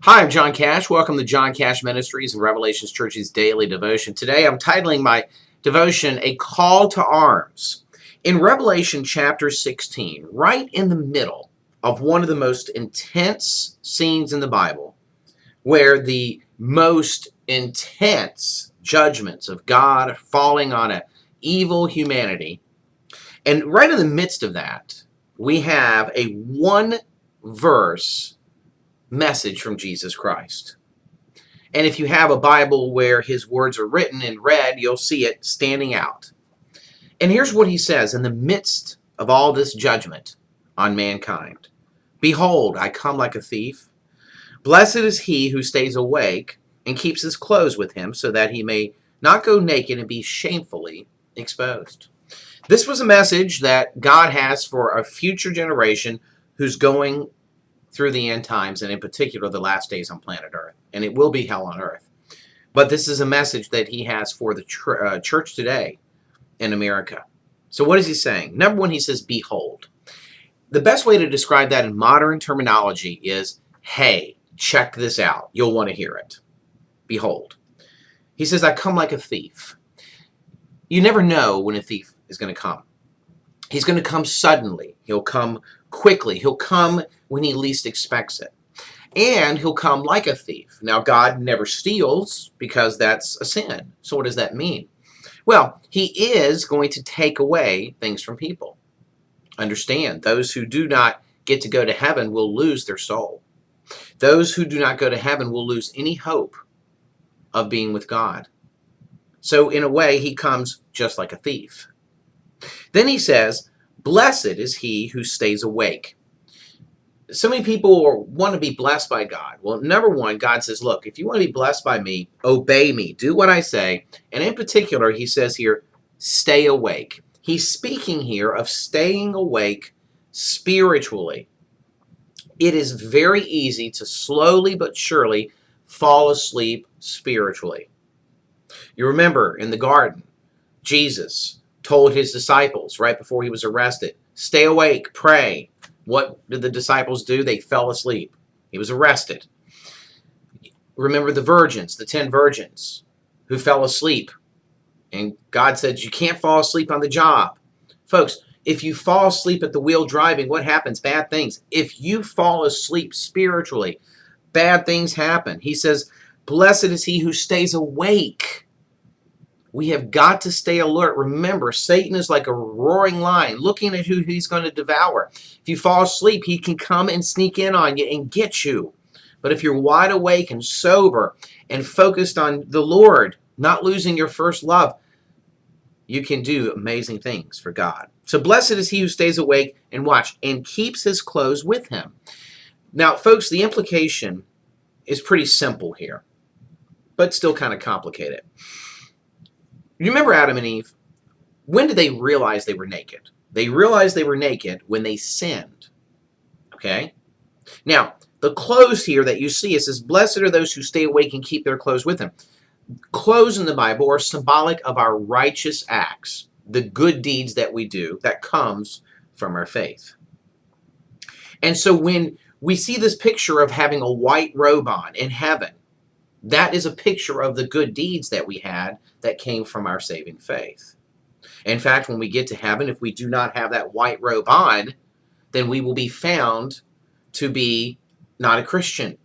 Hi, I'm John Cash. Welcome to John Cash Ministries and Revelations Church's daily devotion. Today I'm titling my devotion, A Call to Arms. In Revelation chapter 16, right in the middle of one of the most intense scenes in the Bible, where the most intense judgments of God are falling on an evil humanity, and right in the midst of that, we have a one-verse message from Jesus Christ. And if you have a Bible where his words are written in red, you'll see it standing out. And here's what he says in the midst of all this judgment on mankind. Behold, I come like a thief. Blessed is he who stays awake and keeps his clothes with him, so that he may not go naked and be shamefully exposed. This was a message that God has for a future generation who's going through the end times, and in particular the last days on planet Earth. And it will be hell on earth. But this is a message that he has for the church today in America. So what is he saying? Number one, he says, behold. The best way to describe that in modern terminology is, hey, check this out. You'll want to hear it. Behold. He says, I come like a thief. You never know when a thief is going to come. He's going to come suddenly. He'll come quickly. He'll come when he least expects it. And he'll come like a thief. Now, God never steals because that's a sin. So what does that mean? Well, he is going to take away things from people. Understand, those who do not get to go to heaven will lose their soul. Those who do not go to heaven will lose any hope of being with God. So in a way, he comes just like a thief. Then he says, blessed is he who stays awake. So many people want to be blessed by God. Well, number one, God says, look, if you want to be blessed by me, obey me, do what I say. And in particular, he says here, stay awake. He's speaking here of staying awake spiritually. It is very easy to slowly but surely fall asleep spiritually. You remember in the garden, Jesus told his disciples right before he was arrested, stay awake, pray. What did the disciples do? They fell asleep. He was arrested. Remember the virgins, the 10 virgins who fell asleep. And God said, you can't fall asleep on the job. Folks, if you fall asleep at the wheel driving, what happens? Bad things. If you fall asleep spiritually, bad things happen. He says, blessed is he who stays awake. We have got to stay alert. Remember, Satan is like a roaring lion looking at who he's going to devour. If you fall asleep, he can come and sneak in on you and get you. But if you're wide awake and sober and focused on the Lord, not losing your first love, you can do amazing things for God. So blessed is he who stays awake and watch and keeps his clothes with him. Now, folks, the implication is pretty simple here, but still kind of complicated. You remember Adam and Eve? When did they realize they were naked? They realized they were naked when they sinned. Okay? Now, the clothes here that you see, it says, blessed are those who stay awake and keep their clothes with them. Clothes in the Bible are symbolic of our righteous acts, the good deeds that we do that comes from our faith. And so when we see this picture of having a white robe on in heaven, that is a picture of the good deeds that we had that came from our saving faith. In fact, when we get to heaven, if we do not have that white robe on, then we will be found to be not a Christian,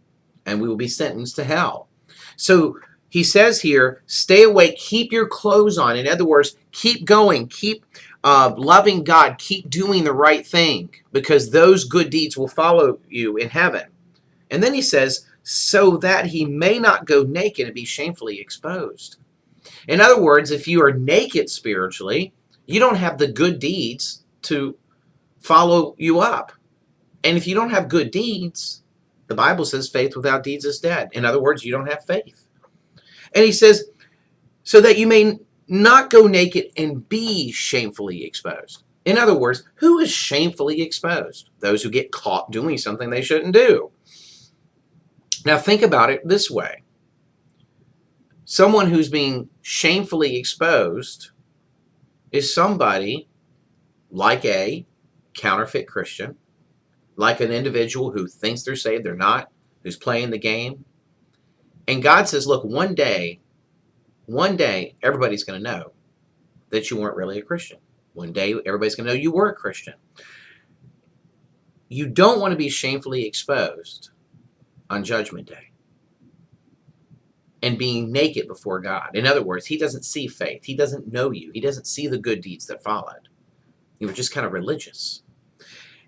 and we will be sentenced to hell. So he says here, stay awake, keep your clothes on. In other words, keep going, keep loving God, keep doing the right thing, because those good deeds will follow you in heaven. And then he says, so that he may not go naked and be shamefully exposed. In other words, if you are naked spiritually, you don't have the good deeds to follow you up. And if you don't have good deeds, the Bible says faith without deeds is dead. In other words, you don't have faith. And he says, so that you may not go naked and be shamefully exposed. In other words, who is shamefully exposed? Those who get caught doing something they shouldn't do. Now think about it this way. Someone who's being shamefully exposed is somebody like a counterfeit Christian, like an individual who thinks they're saved, they're not, who's playing the game. And God says, look, one day, everybody's going to know that you weren't really a Christian. One day, everybody's going to know you were a Christian. You don't want to be shamefully exposed on Judgment Day and being naked before God. In other words, he doesn't see faith. He doesn't know you. He doesn't see the good deeds that followed. You were just kind of religious.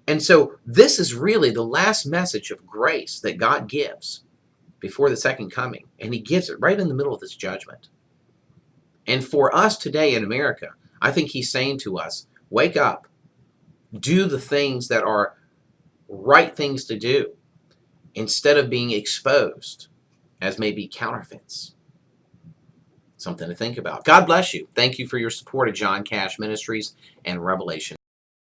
And so this is really the last message of grace that God gives before the second coming. And he gives it right in the middle of this judgment. And for us today in America, I think he's saying to us, wake up. Do the things that are right things to do instead of being exposed as maybe counterfeits. Something to think about. God bless you. Thank you for your support of John Cash Ministries and Revelation.